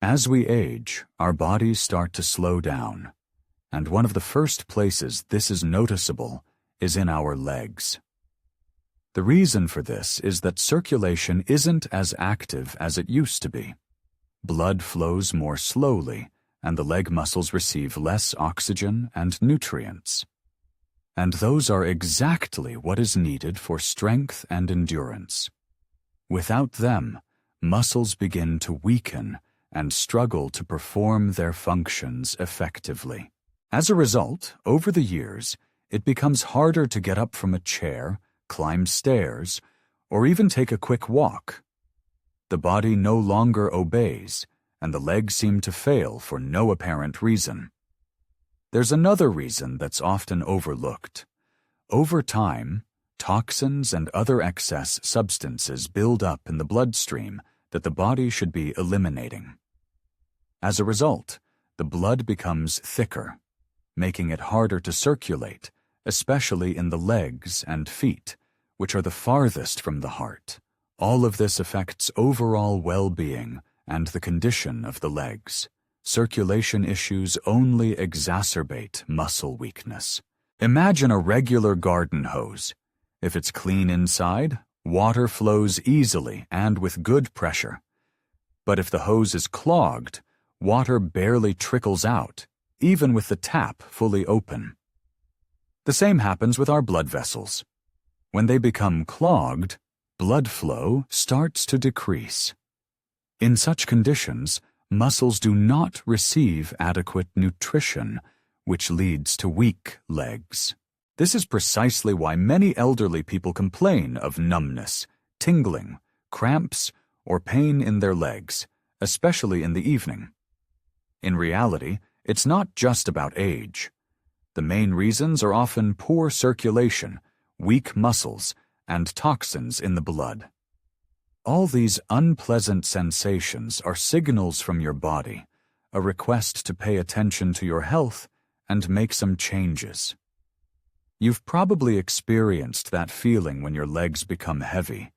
As we age, our bodies start to slow down, and one of the first places this is noticeable is in our legs. The reason for this is that circulation isn't as active as it used to be. Blood flows more slowly, and the leg muscles receive less oxygen and nutrients. And those are exactly what is needed for strength and endurance. Without them, muscles begin to weaken and struggle to perform their functions effectively. As a result, over the years, it becomes harder to get up from a chair, climb stairs, or even take a quick walk. The body no longer obeys, and the legs seem to fail for no apparent reason. There's another reason that's often overlooked. Over time, toxins and other excess substances build up in the bloodstream that the body should be eliminating. As a result, the blood becomes thicker, making it harder to circulate, especially in the legs and feet, which are the farthest from the heart. All of this affects overall well-being and the condition of the legs. Circulation issues only exacerbate muscle weakness. Imagine a regular garden hose. If it's clean inside, water flows easily and with good pressure. But if the hose is clogged, water barely trickles out, even with the tap fully open. The same happens with our blood vessels. When they become clogged, blood flow starts to decrease. In such conditions, muscles do not receive adequate nutrition, which leads to weak legs. This is precisely why many elderly people complain of numbness, tingling, cramps, or pain in their legs, especially in the evening. In reality, it's not just about age. The main reasons are often poor circulation, weak muscles, and toxins in the blood. All these unpleasant sensations are signals from your body, a request to pay attention to your health and make some changes. You've probably experienced that feeling when your legs become heavy,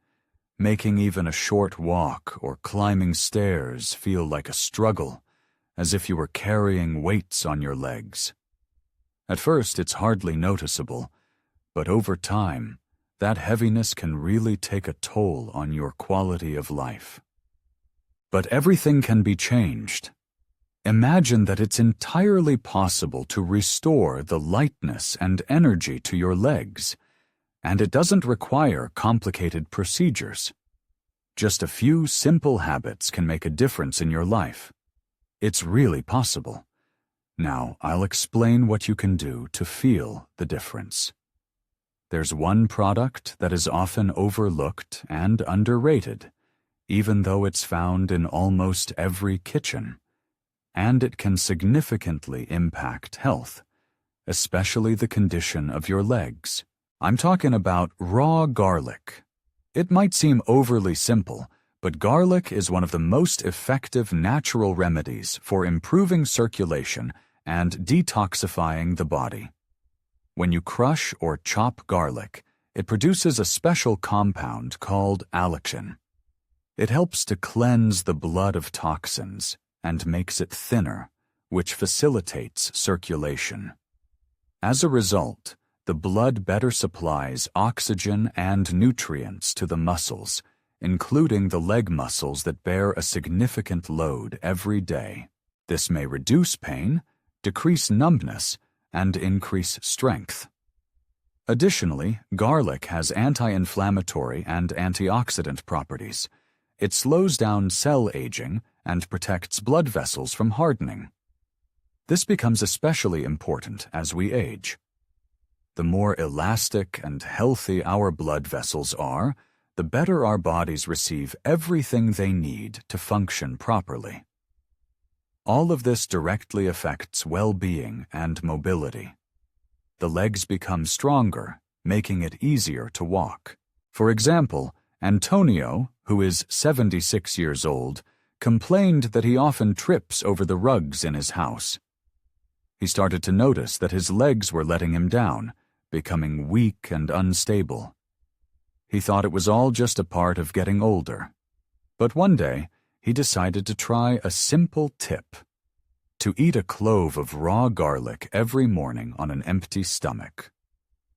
making even a short walk or climbing stairs feel like a struggle, as if you were carrying weights on your legs. At first, it's hardly noticeable, but over time, that heaviness can really take a toll on your quality of life. But everything can be changed. Imagine that it's entirely possible to restore the lightness and energy to your legs, and it doesn't require complicated procedures. Just a few simple habits can make a difference in your life. It's really possible. Now, I'll explain what you can do to feel the difference. There's one product that is often overlooked and underrated, even though it's found in almost every kitchen, and it can significantly impact health, especially the condition of your legs. I'm talking about raw garlic. It might seem overly simple, but garlic is one of the most effective natural remedies for improving circulation and detoxifying the body. When you crush or chop garlic, it produces a special compound called allicin. It helps to cleanse the blood of toxins and makes it thinner, which facilitates circulation. As a result, the blood better supplies oxygen and nutrients to the muscles, including the leg muscles that bear a significant load every day. This may reduce pain, decrease numbness, and increase strength. Additionally, garlic has anti-inflammatory and antioxidant properties. It slows down cell aging and protects blood vessels from hardening. This becomes especially important as we age. The more elastic and healthy our blood vessels are, the better our bodies receive everything they need to function properly. All of this directly affects well-being and mobility. The legs become stronger, making it easier to walk. For example, Antonio, who is 76 years old, complained that he often trips over the rugs in his house. He started to notice that his legs were letting him down, becoming weak and unstable. He thought it was all just a part of getting older. But one day, he decided to try a simple tip: to eat a clove of raw garlic every morning on an empty stomach.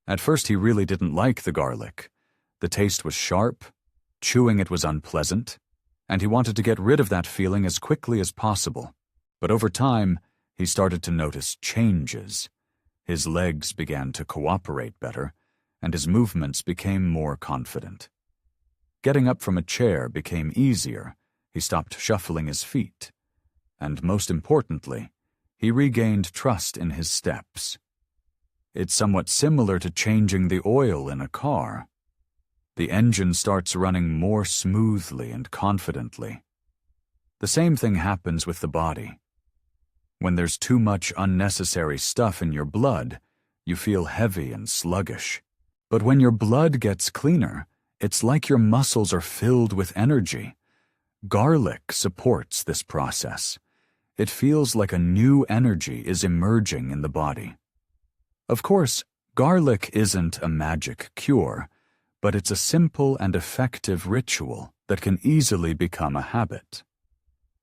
At first he really didn't like the garlic. The taste was sharp, chewing it was unpleasant, and he wanted to get rid of that feeling as quickly as possible. But over time, he started to notice changes. His legs began to cooperate better, and his movements became more confident. Getting up from a chair became easier. He stopped shuffling his feet. And most importantly, he regained trust in his steps. It's somewhat similar to changing the oil in a car. The engine starts running more smoothly and confidently. The same thing happens with the body. When there's too much unnecessary stuff in your blood, you feel heavy and sluggish. But when your blood gets cleaner, it's like your muscles are filled with energy. Garlic supports this process. It feels like a new energy is emerging in the body. Of course, garlic isn't a magic cure, but it's a simple and effective ritual that can easily become a habit.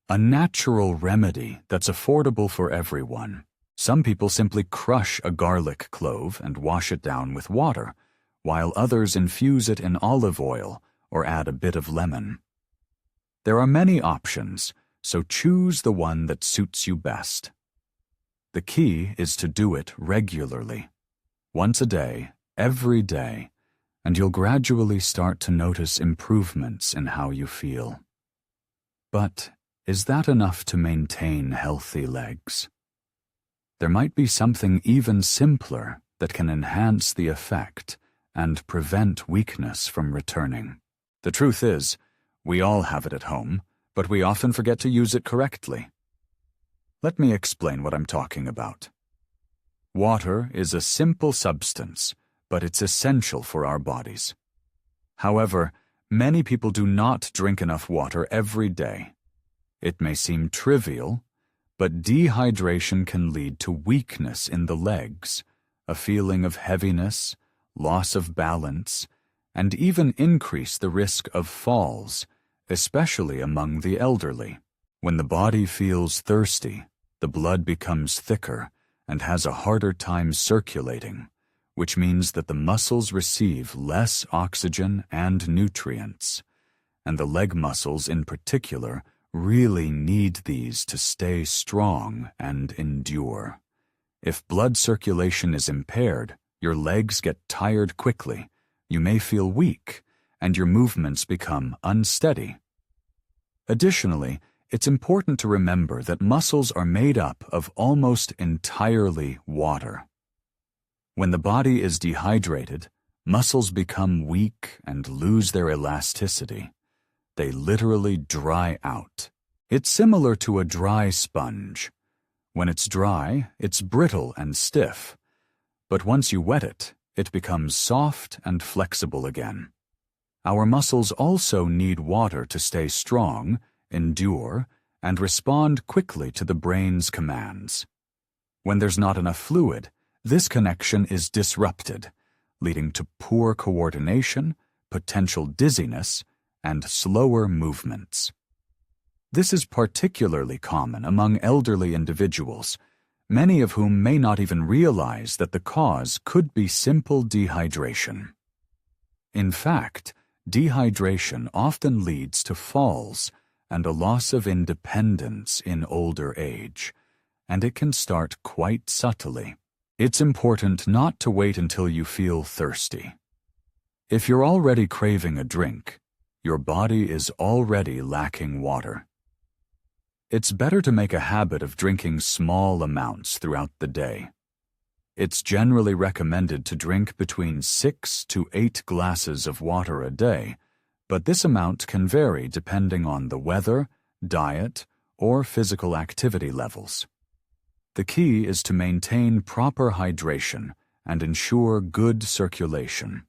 A natural remedy that's affordable for everyone. Some people simply crush a garlic clove and wash it down with water, while others infuse it in olive oil or add a bit of lemon. There are many options, so choose the one that suits you best. The key is to do it regularly, once a day, every day, and you'll gradually start to notice improvements in how you feel. But is that enough to maintain healthy legs? There might be something even simpler that can enhance the effect and prevent weakness from returning. The truth is, we all have it at home, but we often forget to use it correctly. Let me explain what I'm talking about. Water is a simple substance, but it's essential for our bodies. However, many people do not drink enough water every day. It may seem trivial, but dehydration can lead to weakness in the legs, a feeling of heaviness, loss of balance, and even increase the risk of falls, especially among the elderly. When the body feels thirsty, the blood becomes thicker and has a harder time circulating, which means that the muscles receive less oxygen and nutrients, and the leg muscles in particular really need these to stay strong and endure. If blood circulation is impaired, your legs get tired quickly, you may feel weak, and your movements become unsteady. Additionally, it's important to remember that muscles are made up of almost entirely water. When the body is dehydrated, muscles become weak and lose their elasticity. They literally dry out. It's similar to a dry sponge. When it's dry, it's brittle and stiff. But once you wet it, it becomes soft and flexible again. Our muscles also need water to stay strong, endure, and respond quickly to the brain's commands. When there's not enough fluid, this connection is disrupted, leading to poor coordination, potential dizziness, and slower movements. This is particularly common among elderly individuals, many of whom may not even realize that the cause could be simple dehydration. In fact, dehydration often leads to falls and a loss of independence in older age, and it can start quite subtly. It's important not to wait until you feel thirsty. If you're already craving a drink, your body is already lacking water. It's better to make a habit of drinking small amounts throughout the day. It's generally recommended to drink between 6 to 8 glasses of water a day, but this amount can vary depending on the weather, diet, or physical activity levels. The key is to maintain proper hydration and ensure good circulation.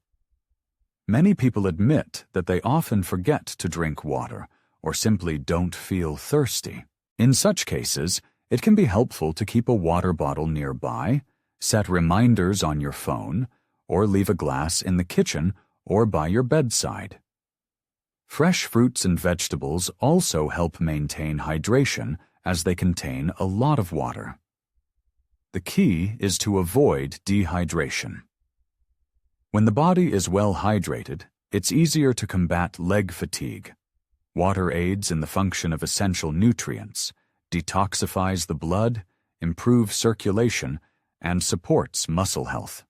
Many people admit that they often forget to drink water or simply don't feel thirsty. In such cases, it can be helpful to keep a water bottle nearby, set reminders on your phone, or leave a glass in the kitchen or by your bedside. Fresh fruits and vegetables also help maintain hydration as they contain a lot of water. The key is to avoid dehydration. When the body is well hydrated, it's easier to combat leg fatigue. Water aids in the function of essential nutrients, detoxifies the blood, improves circulation, and supports muscle health.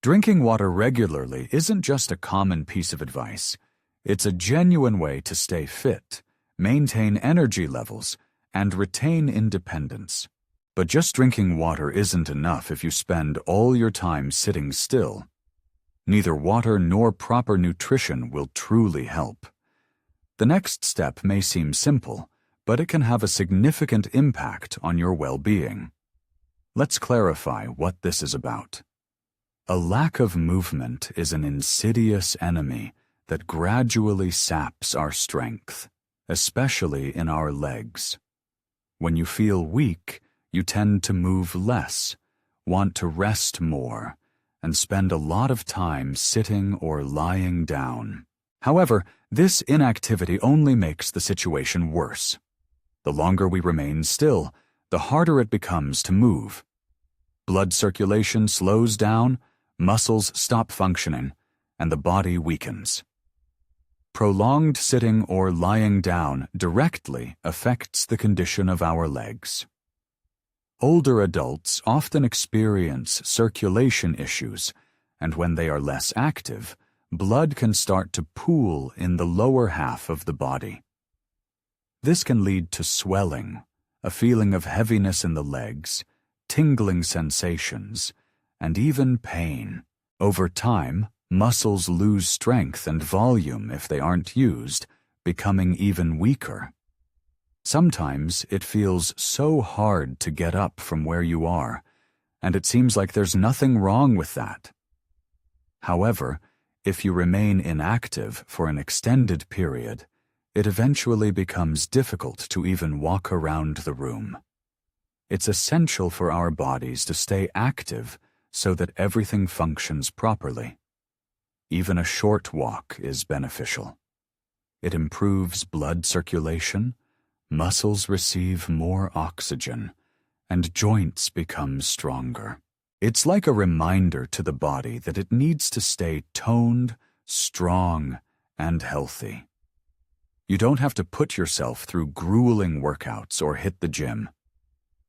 Drinking water regularly isn't just a common piece of advice. It's a genuine way to stay fit, maintain energy levels, and retain independence. But just drinking water isn't enough if you spend all your time sitting still. Neither water nor proper nutrition will truly help. The next step may seem simple, but it can have a significant impact on your well-being. Let's clarify what this is about. A lack of movement is an insidious enemy that gradually saps our strength, especially in our legs. When you feel weak, you tend to move less, want to rest more, and spend a lot of time sitting or lying down. However, this inactivity only makes the situation worse. The longer we remain still, the harder it becomes to move. Blood circulation slows down, muscles stop functioning, and the body weakens. Prolonged sitting or lying down directly affects the condition of our legs. Older adults often experience circulation issues, and when they are less active, blood can start to pool in the lower half of the body. This can lead to swelling, a feeling of heaviness in the legs, tingling sensations, and even pain. Over time, muscles lose strength and volume if they aren't used, becoming even weaker. Sometimes it feels so hard to get up from where you are, and it seems like there's nothing wrong with that. However, if you remain inactive for an extended period, it eventually becomes difficult to even walk around the room. It's essential for our bodies to stay active so that everything functions properly. Even a short walk is beneficial. It improves blood circulation, muscles receive more oxygen, and joints become stronger. It's like a reminder to the body that it needs to stay toned, strong, and healthy. You don't have to put yourself through grueling workouts or hit the gym.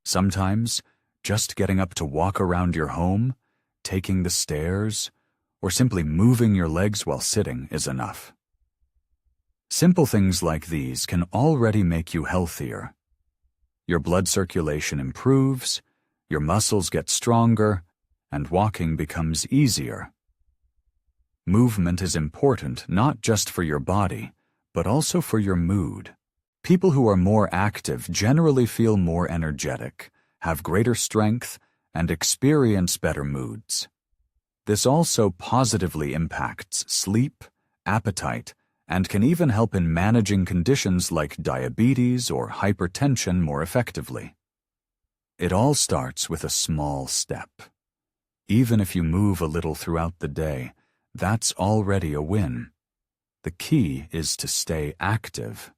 Sometimes, just getting up to walk around your home, taking the stairs, or simply moving your legs while sitting is enough. Simple things like these can already make you healthier. Your blood circulation improves, your muscles get stronger, and walking becomes easier. Movement is important not just for your body, but also for your mood. People who are more active generally feel more energetic, have greater strength, and experience better moods. This also positively impacts sleep, appetite, and can even help in managing conditions like diabetes or hypertension more effectively. It all starts with a small step. Even if you move a little throughout the day, that's already a win. The key is to stay active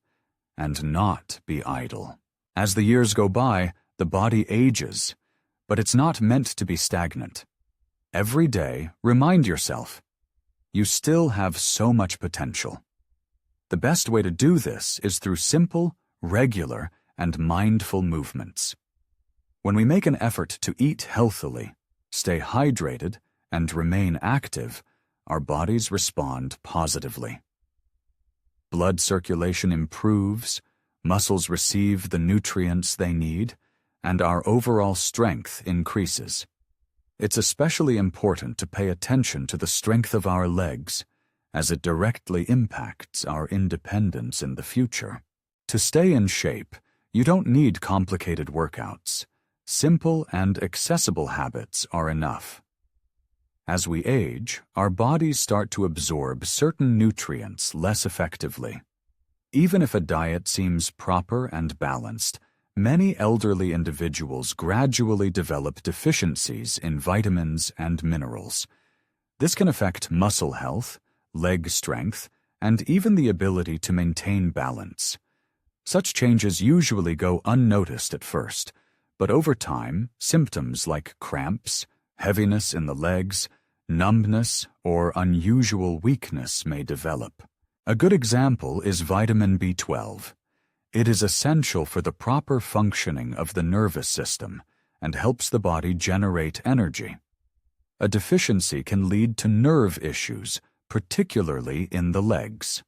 and not be idle. As the years go by, the body ages, but it's not meant to be stagnant. Every day, remind yourself, you still have so much potential. The best way to do this is through simple, regular, and mindful movements. When we make an effort to eat healthily, stay hydrated, and remain active, our bodies respond positively. Blood circulation improves, muscles receive the nutrients they need, and our overall strength increases. It's especially important to pay attention to the strength of our legs, as it directly impacts our independence in the future. To stay in shape, you don't need complicated workouts. Simple and accessible habits are enough. As we age, our bodies start to absorb certain nutrients less effectively. Even if a diet seems proper and balanced, many elderly individuals gradually develop deficiencies in vitamins and minerals. This can affect muscle health, leg strength, and even the ability to maintain balance. Such changes usually go unnoticed at first, but over time, symptoms like cramps, heaviness in the legs, numbness, or unusual weakness may develop. A good example is vitamin B12. It is essential for the proper functioning of the nervous system and helps the body generate energy. A deficiency can lead to nerve issues, particularly in the legs.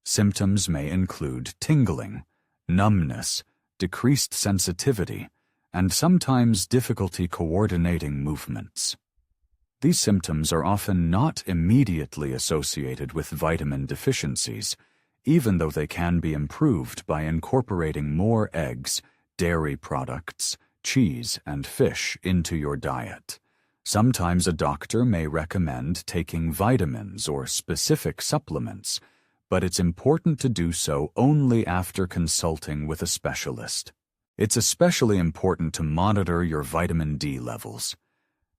Symptoms may include tingling, numbness, decreased sensitivity, and sometimes difficulty coordinating movements. These symptoms are often not immediately associated with vitamin deficiencies, even though they can be improved by incorporating more eggs, dairy products, cheese, and fish into your diet. Sometimes a doctor may recommend taking vitamins or specific supplements, but it's important to do so only after consulting with a specialist. It's especially important to monitor your vitamin D levels.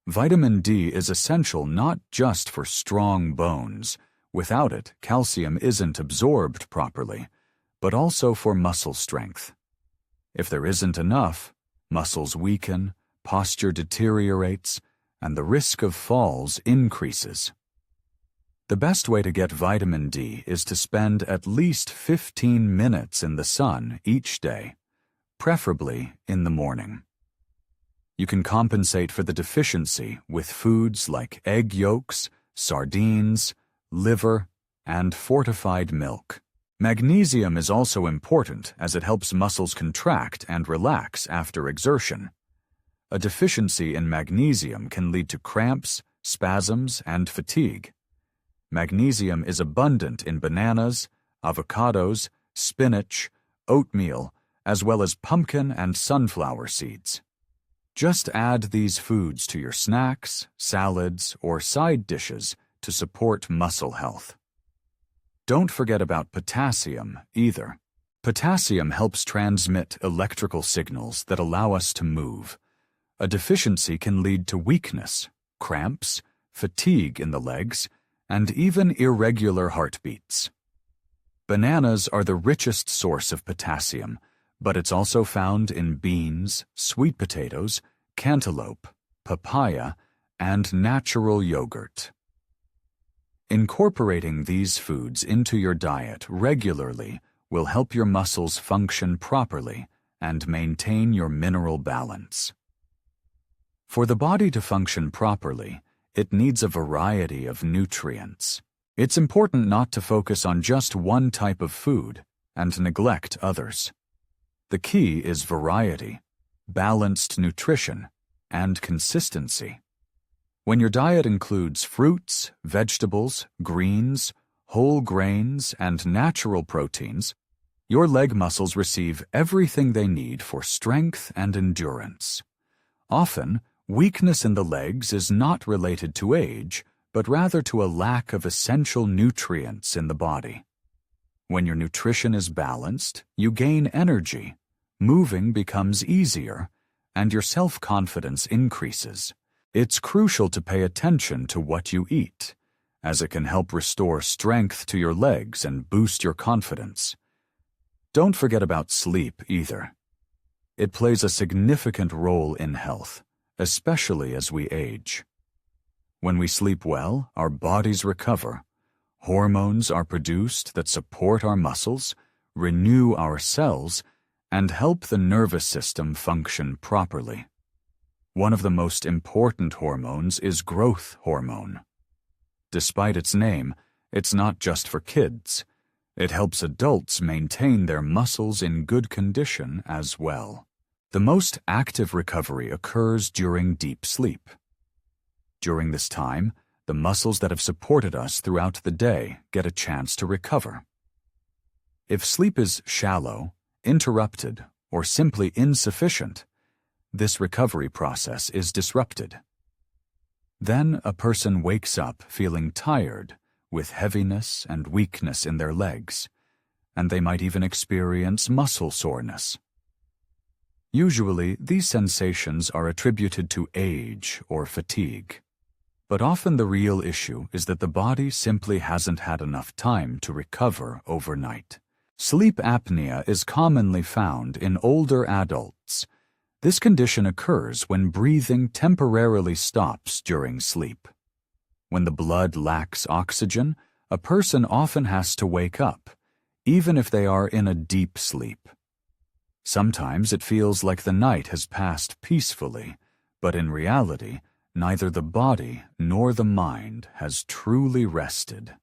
Vitamin D is essential not just for strong bones. Without it, calcium isn't absorbed properly, but also for muscle strength. If there isn't enough, muscles weaken, posture deteriorates, and the risk of falls increases. The best way to get vitamin D is to spend at least 15 minutes in the sun each day, preferably in the morning. You can compensate for the deficiency with foods like egg yolks, sardines, liver, and fortified milk. Magnesium is also important as it helps muscles contract and relax after exertion. A deficiency in magnesium can lead to cramps, spasms, and fatigue. Magnesium is abundant in bananas, avocados, spinach, oatmeal, as well as pumpkin and sunflower seeds. Just add these foods to your snacks, salads, or side dishes to support muscle health. Don't forget about potassium either. Potassium helps transmit electrical signals that allow us to move. A deficiency can lead to weakness, cramps, fatigue in the legs, and even irregular heartbeats. Bananas are the richest source of potassium, but it's also found in beans, sweet potatoes, cantaloupe, papaya, and natural yogurt. Incorporating these foods into your diet regularly will help your muscles function properly and maintain your mineral balance. For the body to function properly, it needs a variety of nutrients. It's important not to focus on just one type of food and neglect others. The key is variety, balanced nutrition, and consistency. When your diet includes fruits, vegetables, greens, whole grains, and natural proteins, your leg muscles receive everything they need for strength and endurance. Often, weakness in the legs is not related to age, but rather to a lack of essential nutrients in the body. When your nutrition is balanced, you gain energy, moving becomes easier, and your self-confidence increases. It's crucial to pay attention to what you eat, as it can help restore strength to your legs and boost your confidence. Don't forget about sleep either. It plays a significant role in health, especially as we age. When we sleep well, our bodies recover. Hormones are produced that support our muscles, renew our cells, and help the nervous system function properly. One of the most important hormones is growth hormone. Despite its name, it's not just for kids. It helps adults maintain their muscles in good condition as well. The most active recovery occurs during deep sleep. During this time, the muscles that have supported us throughout the day get a chance to recover. If sleep is shallow, interrupted, or simply insufficient, this recovery process is disrupted. Then a person wakes up feeling tired, with heaviness and weakness in their legs, and they might even experience muscle soreness. Usually, these sensations are attributed to age or fatigue. But often the real issue is that the body simply hasn't had enough time to recover overnight. Sleep apnea is commonly found in older adults. This condition occurs when breathing temporarily stops during sleep. When the blood lacks oxygen, a person often has to wake up, even if they are in a deep sleep. Sometimes it feels like the night has passed peacefully, but in reality, neither the body nor the mind has truly rested.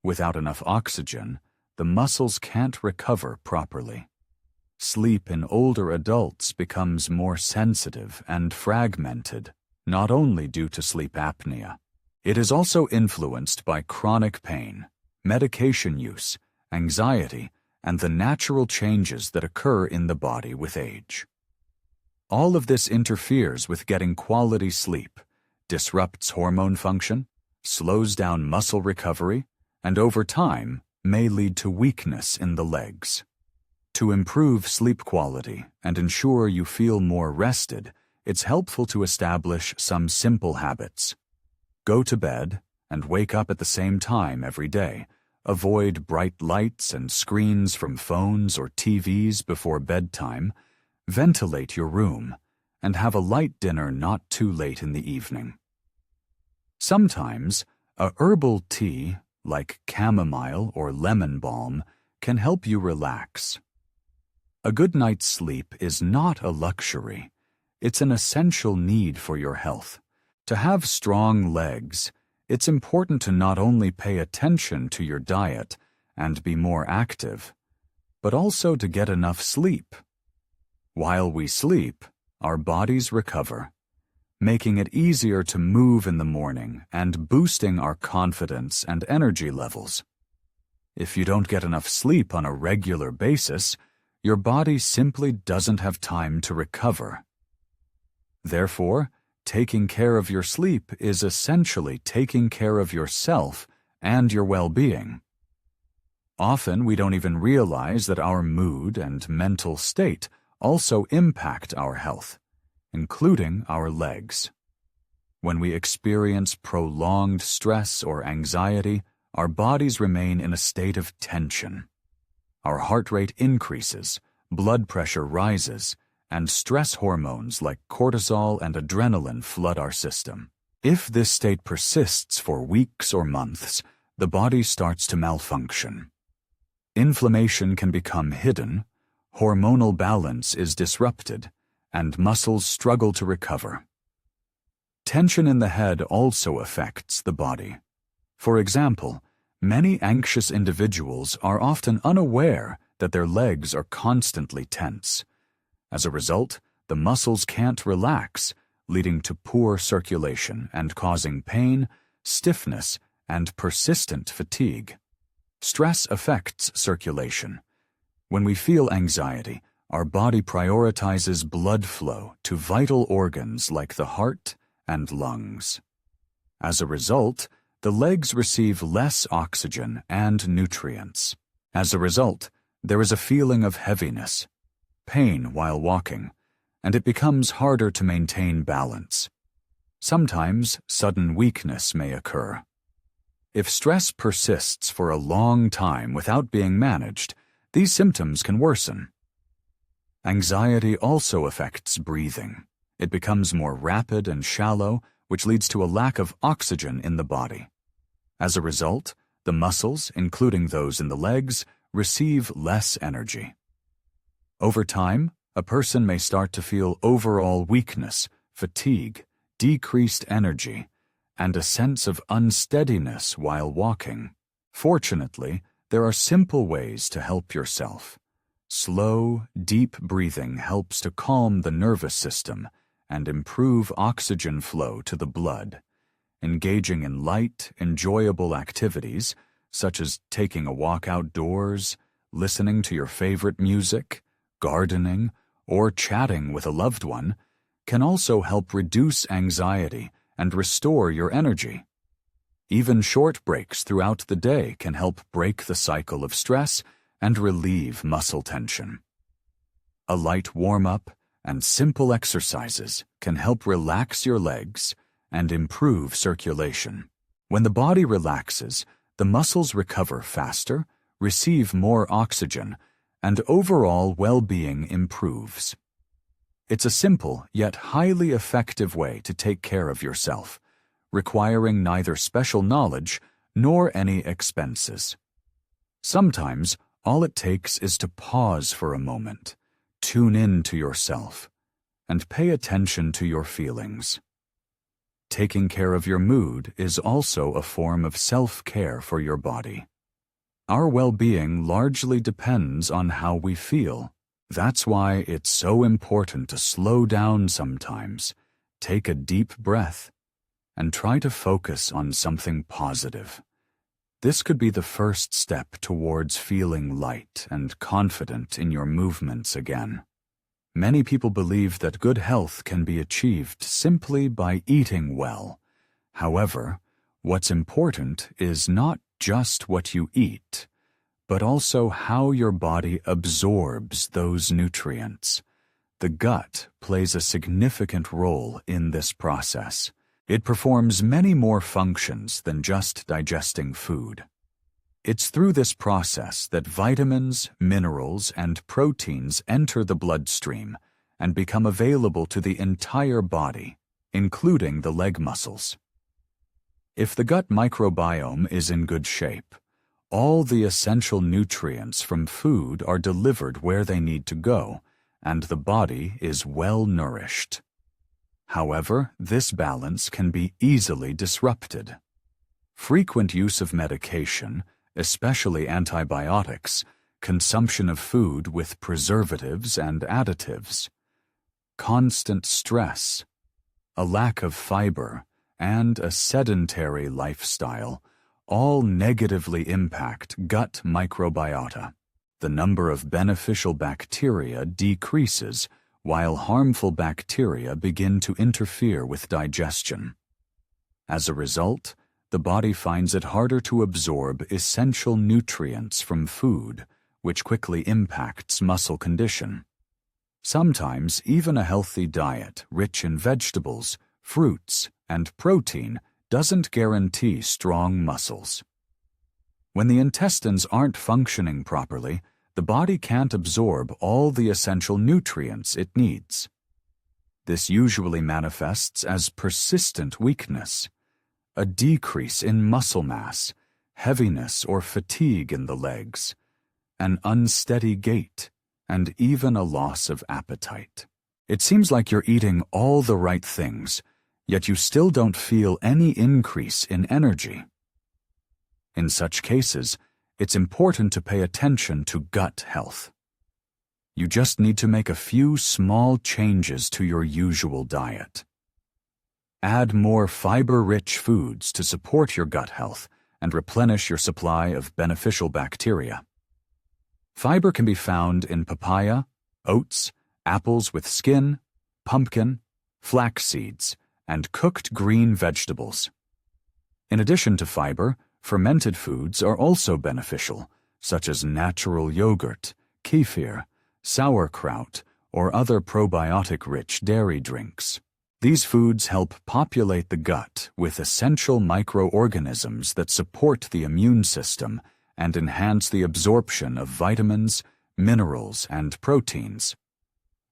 Without enough oxygen, the muscles can't recover properly. Sleep in older adults becomes more sensitive and fragmented, not only due to sleep apnea. It is also influenced by chronic pain, medication use, anxiety, and the natural changes that occur in the body with age. All of this interferes with getting quality sleep, disrupts hormone function, slows down muscle recovery, and over time may lead to weakness in the legs. To improve sleep quality and ensure you feel more rested, it's helpful to establish some simple habits. Go to bed and wake up at the same time every day. Avoid bright lights and screens from phones or TVs before bedtime. Ventilate your room, and have a light dinner not too late in the evening. Sometimes, a herbal tea, like chamomile or lemon balm, can help you relax. A good night's sleep is not a luxury. It's an essential need for your health. To have strong legs, it's important to not only pay attention to your diet and be more active, but also to get enough sleep. While we sleep, our bodies recover, making it easier to move in the morning and boosting our confidence and energy levels. If you don't get enough sleep on a regular basis, your body simply doesn't have time to recover. Therefore, taking care of your sleep is essentially taking care of yourself and your well-being. Often we don't even realize that our mood and mental state also impact our health, including our legs. When we experience prolonged stress or anxiety, our bodies remain in a state of tension. Our heart rate increases, blood pressure rises, and stress hormones like cortisol and adrenaline flood our system. If this state persists for weeks or months, the body starts to malfunction. Inflammation can become hidden, hormonal balance is disrupted, and muscles struggle to recover. Tension in the head also affects the body. For example, many anxious individuals are often unaware that their legs are constantly tense. As a result, the muscles can't relax, leading to poor circulation and causing pain, stiffness, and persistent fatigue. Stress affects circulation. When we feel anxiety, our body prioritizes blood flow to vital organs like the heart and lungs. As a result, the legs receive less oxygen and nutrients. As a result, there is a feeling of heaviness, pain while walking, and it becomes harder to maintain balance. Sometimes sudden weakness may occur. If stress persists for a long time without being managed, these symptoms can worsen. Anxiety also affects breathing. It becomes more rapid and shallow, which leads to a lack of oxygen in the body. As a result, the muscles, including those in the legs, receive less energy. Over time, a person may start to feel overall weakness, fatigue, decreased energy, and a sense of unsteadiness while walking. Fortunately, there are simple ways to help yourself. Slow, deep breathing helps to calm the nervous system and improve oxygen flow to the blood. Engaging in light, enjoyable activities, such as taking a walk outdoors, listening to your favorite music, gardening, or chatting with a loved one, can also help reduce anxiety and restore your energy. Even short breaks throughout the day can help break the cycle of stress and relieve muscle tension. A light warm-up and simple exercises can help relax your legs and improve circulation. When the body relaxes, the muscles recover faster, receive more oxygen, and overall well-being improves. It's a simple yet highly effective way to take care of yourself, requiring neither special knowledge nor any expenses. Sometimes, all it takes is to pause for a moment, tune in to yourself, and pay attention to your feelings. Taking care of your mood is also a form of self-care for your body. Our well-being largely depends on how we feel. That's why it's so important to slow down sometimes, take a deep breath, and try to focus on something positive. This could be the first step towards feeling light and confident in your movements again. Many people believe that good health can be achieved simply by eating well. However, what's important is not just what you eat, but also how your body absorbs those nutrients. The gut plays a significant role in this process. It performs many more functions than just digesting food. It's through this process that vitamins, minerals, and proteins enter the bloodstream and become available to the entire body, including the leg muscles. If the gut microbiome is in good shape, all the essential nutrients from food are delivered where they need to go, and the body is well nourished. However, this balance can be easily disrupted. Frequent use of medication, especially antibiotics, consumption of food with preservatives and additives, constant stress, a lack of fiber, and a sedentary lifestyle all negatively impact gut microbiota. The number of beneficial bacteria decreases while harmful bacteria begin to interfere with digestion. As a result, the body finds it harder to absorb essential nutrients from food, which quickly impacts muscle condition. Sometimes even a healthy diet rich in vegetables, fruits, and protein doesn't guarantee strong muscles. When the intestines aren't functioning properly, the body can't absorb all the essential nutrients it needs. This usually manifests as persistent weakness, a decrease in muscle mass, heaviness or fatigue in the legs, an unsteady gait, and even a loss of appetite. It seems like you're eating all the right things, yet you still don't feel any increase in energy. In such cases, it's important to pay attention to gut health. You just need to make a few small changes to your usual diet. Add more fiber-rich foods to support your gut health and replenish your supply of beneficial bacteria. Fiber can be found in papaya, oats, apples with skin, pumpkin, flax seeds, and cooked green vegetables. In addition to fiber, fermented foods are also beneficial, such as natural yogurt, kefir, sauerkraut, or other probiotic-rich dairy drinks. These foods help populate the gut with essential microorganisms that support the immune system and enhance the absorption of vitamins, minerals, and proteins.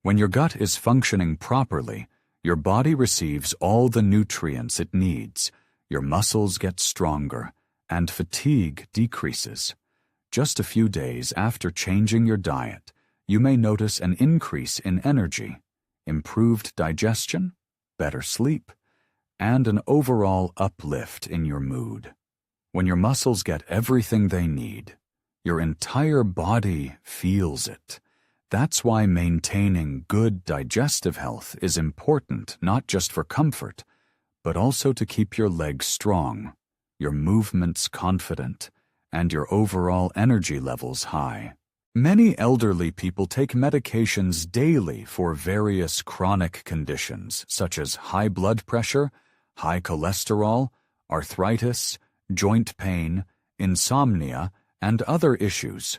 When your gut is functioning properly, your body receives all the nutrients it needs, your muscles get stronger, and fatigue decreases. Just a few days after changing your diet, you may notice an increase in energy, improved digestion, better sleep, and an overall uplift in your mood. When your muscles get everything they need, your entire body feels it. That's why maintaining good digestive health is important not just for comfort, but also to keep your legs strong, your movements confident, and your overall energy levels high. Many elderly people take medications daily for various chronic conditions such as high blood pressure, high cholesterol, arthritis, joint pain, insomnia, and other issues.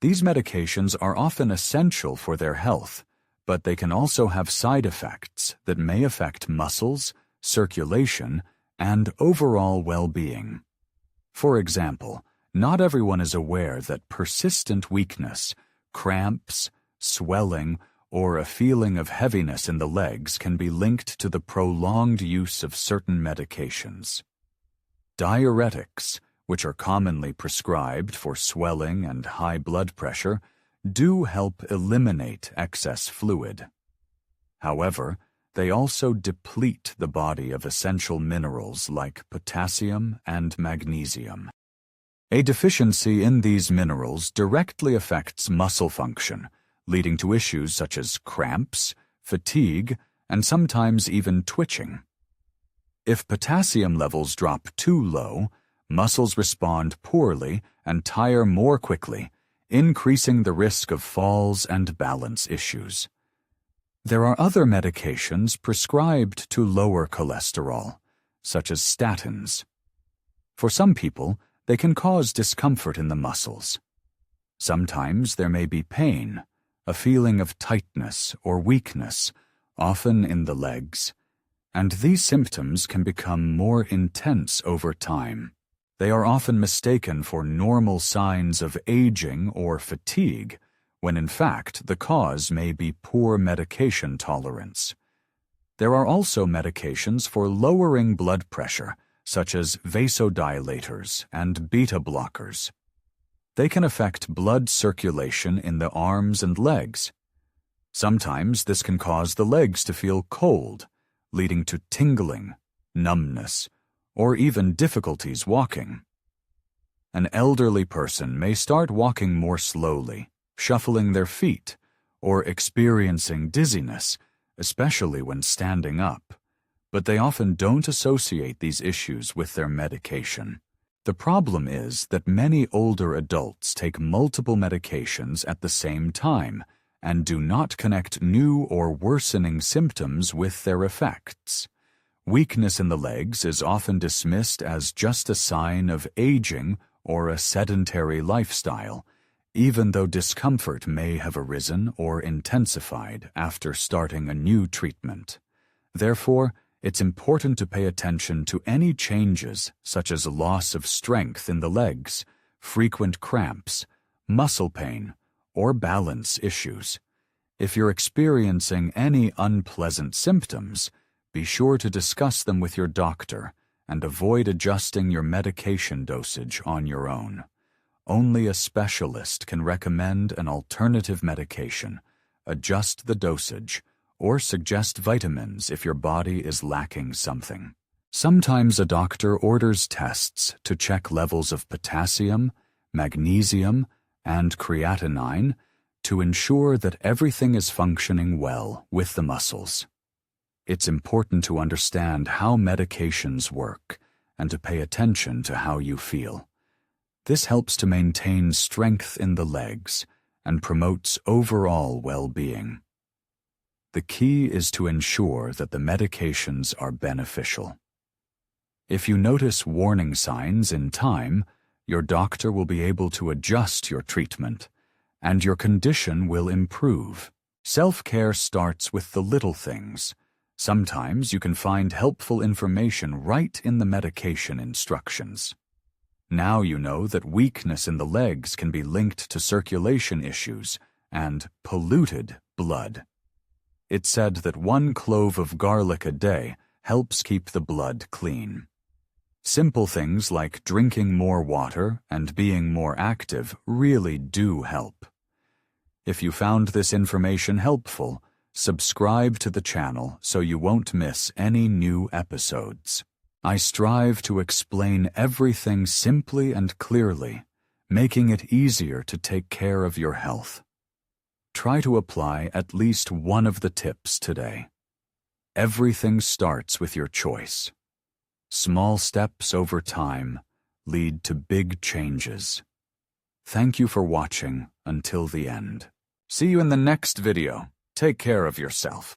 These medications are often essential for their health, but they can also have side effects that may affect muscles, circulation, and overall well-being. For example, not everyone is aware that persistent weakness, cramps, swelling, or a feeling of heaviness in the legs can be linked to the prolonged use of certain medications. Diuretics, which are commonly prescribed for swelling and high blood pressure, do help eliminate excess fluid. However, they also deplete the body of essential minerals like potassium and magnesium. A deficiency in these minerals directly affects muscle function, leading to issues such as cramps, fatigue, and sometimes even twitching. If potassium levels drop too low, muscles respond poorly and tire more quickly, increasing the risk of falls and balance issues. There are other medications prescribed to lower cholesterol, such as statins. For some people, they can cause discomfort in the muscles. Sometimes there may be pain, a feeling of tightness or weakness, often in the legs, and these symptoms can become more intense over time. They are often mistaken for normal signs of aging or fatigue, when in fact the cause may be poor medication tolerance. There are also medications for lowering blood pressure, such as vasodilators and beta blockers. They can affect blood circulation in the arms and legs. Sometimes this can cause the legs to feel cold, leading to tingling, numbness, or even difficulties walking. An elderly person may start walking more slowly, shuffling their feet, or experiencing dizziness, especially when standing up, but they often don't associate these issues with their medication. The problem is that many older adults take multiple medications at the same time and do not connect new or worsening symptoms with their effects. Weakness in the legs is often dismissed as just a sign of aging or a sedentary lifestyle, even though discomfort may have arisen or intensified after starting a new treatment. Therefore, it's important to pay attention to any changes such as loss of strength in the legs, frequent cramps, muscle pain, or balance issues. If you're experiencing any unpleasant symptoms, be sure to discuss them with your doctor and avoid adjusting your medication dosage on your own. Only a specialist can recommend an alternative medication, adjust the dosage, or suggest vitamins if your body is lacking something. Sometimes a doctor orders tests to check levels of potassium, magnesium, and creatinine to ensure that everything is functioning well with the muscles. It's important to understand how medications work and to pay attention to how you feel. This helps to maintain strength in the legs and promotes overall well-being. The key is to ensure that the medications are beneficial. If you notice warning signs in time, your doctor will be able to adjust your treatment, and your condition will improve. Self-care starts with the little things. Sometimes you can find helpful information right in the medication instructions. Now you know that weakness in the legs can be linked to circulation issues and polluted blood. It's said that 1 clove of garlic a day helps keep the blood clean. Simple things like drinking more water and being more active really do help. If you found this information helpful, subscribe to the channel so you won't miss any new episodes. I strive to explain everything simply and clearly, making it easier to take care of your health. Try to apply at least one of the tips today. Everything starts with your choice. Small steps over time lead to big changes. Thank you for watching until the end. See you in the next video. Take care of yourself.